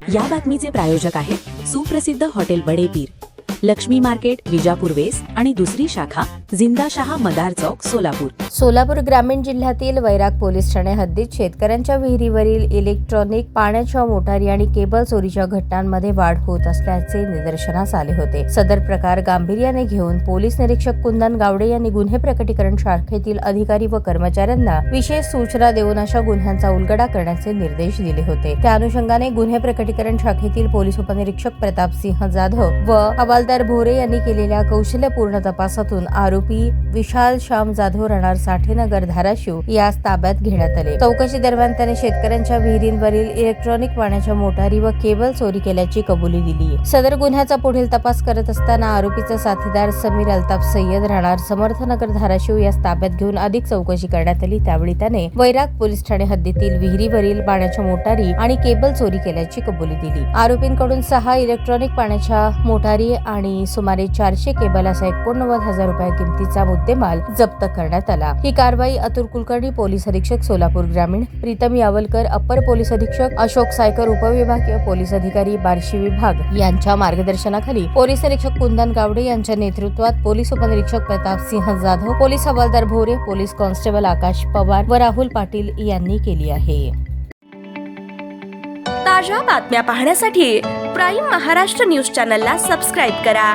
या बातमीचे प्रायोजक आहेत सुप्रसिद्ध hotel Badepir, Laxmi market, Vijapur west आणि दुसरी शाखा जिंदाशहा मदार चौक, सोलापूर. सोलापूर ग्रामीण जिल्ह्यातील वैराग पोलीस ठाणे हद्दीत शेतकऱ्यांच्या विहिरीवरील इलेक्ट्रॉनिक पाण्याच्या मोटारी आणि केबल चोरीच्या घटनांमध्ये वाढ होत असल्याचे निदर्शनास आले होते. सदर प्रकार गांभीर्याने घेऊन पोलीस निरीक्षक कुंदन गावडे यांनी गुन्हे प्रकटीकरण शाखेतील अधिकारी व कर्मचाऱ्यांना विशेष सूचना देऊन अशा गुन्ह्यांचा उलगडा करण्याचे निर्देश दिले होते. त्या अनुषंगाने गुन्हे प्रकटीकरण शाखेतील पोलीस उपनिरीक्षक प्रतापसिंह जाधव व हवालदार भोरे यांनी केलेल्या कौशल्यपूर्ण तपासातून आरोपी विशाल श्याम जाधव राहणार साठेनगर, धाराशिव यास ताब्यात घेण्यात आले. चौकशी दरम्यान त्याने शेतकऱ्यांच्या विहिरींवरील इलेक्ट्रॉनिक पाण्याच्या मोटारी व केबल चोरी केल्याची कबुली दिली. सदर गुन्ह्याचा पुढील तपास करत असताना आरोपीचा साथीदार समीर अल्ताफ सय्यद राहणार समर्थनगर, धाराशिव यास ताब्यात घेऊन अधिक चौकशी करण्यात आली. त्यावेळी त्याने वैराग पोलीस ठाणे हद्दीतील विहिरीवरील पाण्याच्या मोटारी आणि केबल चोरी केल्याची कबुली दिली. आरोपींकडून 6 इलेक्ट्रॉनिक पाण्याच्या मोटारी आणि सुमारे 400 केबल असा 89,000 रुपये किमतीचा मुद्देमाल जप्त करण्यात आला. ही कारवाई अतुल कुलकर्णी, पोलीस अधीक्षक सोलापूर ग्रामीण, प्रीतम यावलकर, अप्पर पोलीस अधीक्षक, अशोक सायकर, उपविभागीय पोलीस अधिकारी, बार्शी विभाग यांच्या मार्गदर्शनाखाली पोलीस निरीक्षक कुंदन गावडे यांच्या नेतृत्वात पोलीस उपनिरीक्षक प्रतापसिंह जाधव, पोलीस हवालदार भोरे, पोलीस कॉन्स्टेबल आकाश पवार व राहुल पाटील यांनी केली आहे. ताज्या बातम्या पाहण्यासाठी प्राईम महाराष्ट्र न्यूज चॅनलला सबस्क्राईब करा.